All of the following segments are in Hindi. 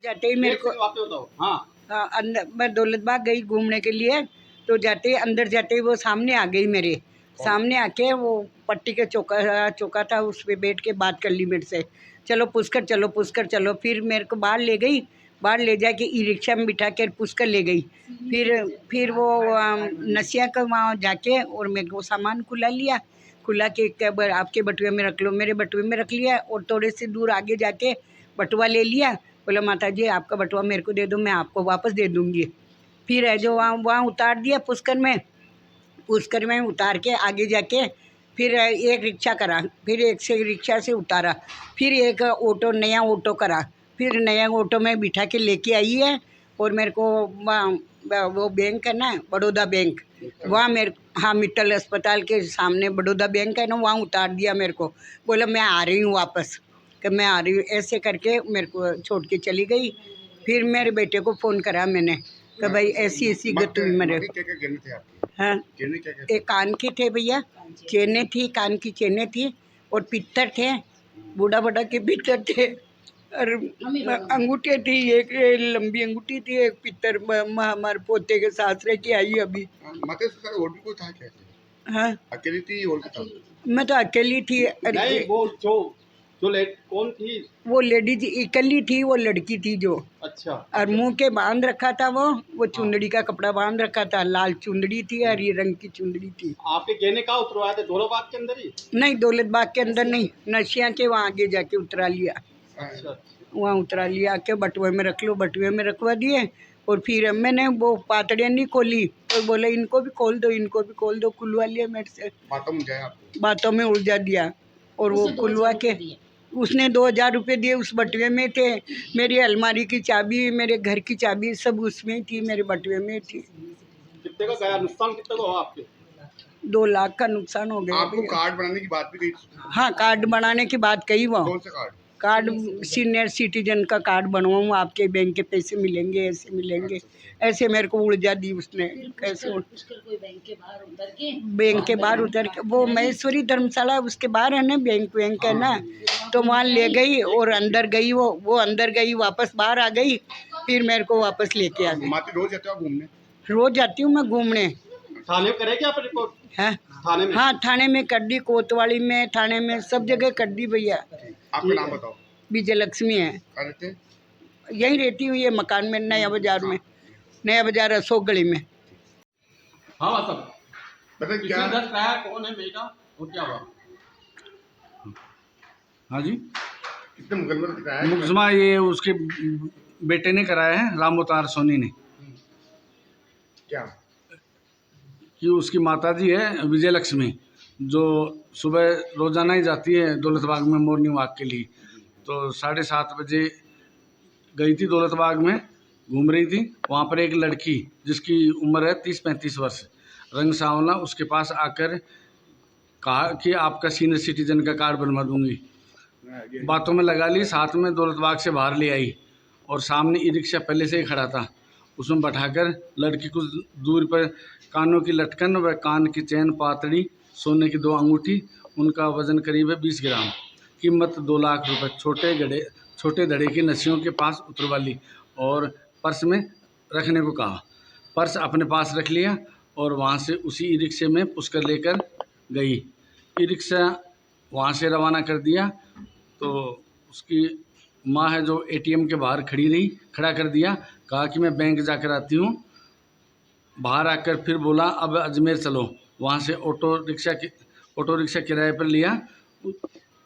जाते ही मेरे को हाँ अंदर मैं दौलत बाग गई घूमने के लिए, तो जाते ही अंदर जाते ही वो सामने आ गई, मेरे सामने आके वो पट्टी के चौका था, उस पर बैठ के बात कर ली मेरे से, चलो पुष्कर चलो पुष्कर चलो। फिर मेरे को बाहर ले गई, बाहर ले जाके ई रिक्शा में बिठा के पुष्कर ले गई। फिर वो नसिया का वहाँ जाके और मेरे को सामान खुला लिया, खुला के आपके बटुए में रख लो, मेरे बटुए में रख लिया। और थोड़े से दूर आगे जाके बटुआ ले लिया, बोला माता जी आपका बटुआ मेरे को दे दो, मैं आपको वापस दे दूँगी। फिर है जो वहाँ उतार दिया पुष्कर में उतार के आगे जाके फिर एक रिक्शा करा, फिर एक से रिक्शा से उतारा, फिर एक ऑटो नया ऑटो करा, फिर नया ऑटो में बिठा के लेके आई है। और मेरे को वो बैंक है ना बड़ौदा बैंक, वहाँ मेरे हाँ मित्तल अस्पताल के सामने बड़ौदा बैंक है ना, वहाँ उतार दिया मेरे को। बोला मैं आ रही हूँ वापस, कि मैं आ रही हूँ, ऐसे करके मेरे को छोड़ के चली गई। फिर मेरे बेटे को फ़ोन करा मैंने कि भाई ऐसी ऐसी गत हुई मेरे। हाँ एक कान की थे भैया, चेनें थी, कान की चेनें थी, और पित्तर थे, बूढ़ा के पित्तर थे, और अंगूठे थी, एक लंबी अंगूठी थी, एक पित्तर हमारे पोते के सासरे की आई अभी। और भी कोई था क्या? हाँ अकेली थी और भी था? मैं तो अकेली थी। नहीं वो जो कौन थी? वो लेडीज अकेली थी, वो लड़की थी जो। अच्छा। और मुंह के बांध रखा था वो चुंदड़ी का कपड़ा बांध रखा था, लाल चुंदड़ी थी, हरी रंग की चुंदड़ी थी। आपके गहने कहाँ उतरवाए थे? दौलत बाग के अंदर ही? नहीं दौलत बाग के अंदर नहीं, नशिया के वहाँ आगे जाके उतरा लिया। अच्छा। वहाँ उतरा लिया के बटुए में रख लो, बटुए में रखवा दिए। और फिर मैंने वो पातड़ियाँ नहीं खोली, और बोले इनको भी खोल दो, इनको भी खोल दो, खुलवा लिया मेरे से। बातों में उलझा दिया, और वो खुलवा के उसने 2000 रुपये दिए, उस बटुए में थे। मेरी अलमारी की चाबी, मेरे घर की चाबी सब उसमें ही थी, मेरे बटुए में थी। कितने का गया नुकसान? कितने का हुआ आपके? 2 लाख का नुकसान हो गया। आपको कार्ड बनाने की बात भी कही? हाँ कार्ड बनाने की बात कही वो। कौन सा कार्ड? कार्ड सीनियर सिटीजन का कार्ड बनवाऊँ, आपके बैंक के पैसे मिलेंगे, ऐसे मिलेंगे, ऐसे मेरे को उलझा दी उसने। कैसे बैंक के बाहर उतर के वो महेश्वरी धर्मशाला उसके बाहर है ना, बैंक है ना, तो वहाँ ले गई और अंदर गई, वो अंदर गई, वापस बाहर आ गई, फिर मेरे को वापस लेके आ गई। रोज जाते हो घूमने? रोज जाती हूँ मैं घूमने। थाने में करे क्या आप रिपोर्ट? है थाने में? हाँ थाने में कर दी, कोतवाली में, थाने में, सब जगह कर दी भैया। आपका नाम बताओ। विजय लक्ष्मी है। रहते? यहीं रहती हूँ, ये मकान में, नया बाजार में, नया बाजार अशोक गली में। हाँ सब बता क्या दस कराया कौन है बेटा और क्या हुआ? हाँ जी, कितने मुकदमा कराया? मुकदमा ये उसके बेटे ने कराया है, राम अवतार सोनी ने। क्या कि उसकी माताजी है विजय लक्ष्मी, जो सुबह रोजाना ही जाती है दौलत बाग में मॉर्निंग वॉक के लिए। तो 7:30 बजे गई थी दौलत बाग में, घूम रही थी, वहाँ पर एक लड़की जिसकी उम्र है 30-35 वर्ष, रंग सांवला, उसके पास आकर कहा कि आपका सीनियर सिटीजन का कार्ड बनवा दूंगी। बातों में लगा ली, साथ में दौलत बाग से बाहर ले आई, और सामने ई रिक्शा पहले से ही खड़ा था, उसमें बैठाकर लड़की कुछ दूर पर कानों की लटकन व कान की चैन, पातड़ी, सोने की 2 अंगूठी, उनका वजन करीब है 20 ग्राम, कीमत 2 लाख रुपए, छोटे धड़े की नसियों के पास उतरवा ली और पर्स में रखने को कहा। पर्स अपने पास रख लिया और वहाँ से उसी ई रिक्शे में पुष्कर लेकर गई। ई रिक्शा वहाँ से रवाना कर दिया, तो उसकी माँ है जो ATM के बाहर खड़ा कर दिया, कहा कि मैं बैंक जाकर आती हूँ। बाहर आकर फिर बोला अब अजमेर चलो, वहाँ से ऑटो रिक्शा किराए पर लिया।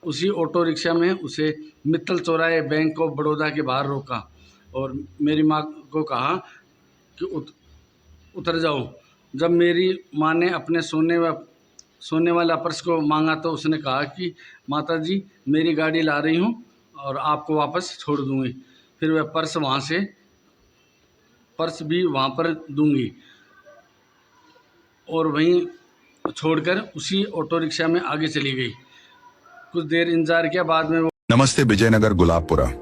उसी ऑटो रिक्शा में उसे मित्तल चौराहे बैंक ऑफ बड़ौदा के बाहर रोका और मेरी माँ को कहा कि उतर जाओ। जब मेरी माँ ने अपने सोने वाला पर्स को मांगा तो उसने कहा कि माताजी मेरी गाड़ी ला रही हूँ और आपको वापस छोड़ दूँगी। फिर वह पर्स भी वहाँ पर दूँगी, और वहीं छोड़कर उसी ऑटो रिक्शा में आगे चली गई। कुछ देर इंतजार किया, बाद में वो। नमस्ते विजयनगर गुलाबपुरा।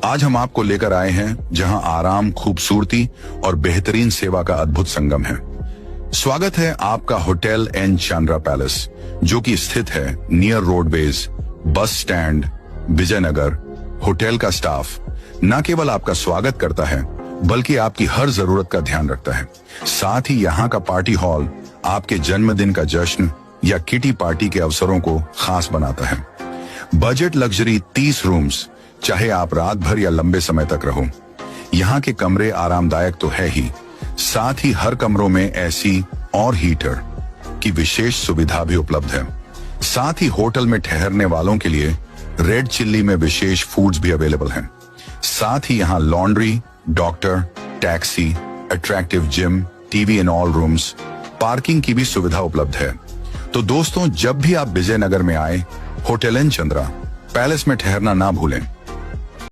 आज हम आपको लेकर आए हैं जहां आराम, खूबसूरती और बेहतरीन सेवा का अद्भुत संगम है। स्वागत है आपका होटल एन चांद्रा पैलेस, जो कि स्थित है near roadways, bus stand, Vijaynagar. Hotel का स्टाफ न केवल आपका स्वागत करता है बल्कि आपकी हर जरूरत का ध्यान रखता है। साथ ही यहाँ का पार्टी हॉल आपके जन्मदिन का जश्न या किटी पार्टी के अवसरों को खास बनाता है। बजट लग्जरी 30 रूम्स, चाहे आप रात भर या लंबे समय तक रहो। यहाँ के कमरे आरामदायक तो है ही, साथ ही हर कमरों में एसी और हीटर की विशेष सुविधा भी उपलब्ध है। साथ ही होटल में ठहरने वालों के लिए रेड चिल्ली में विशेष फूड्स भी अवेलेबल हैं। साथ ही यहाँ laundry, doctor, taxi, attractive gym, TV in all rooms, parking की भी सुविधा उपलब्ध है। तो दोस्तों, जब भी आप विजयनगर में आए, होटल एन चंद्रा पैलेस में ठहरना ना भूलें।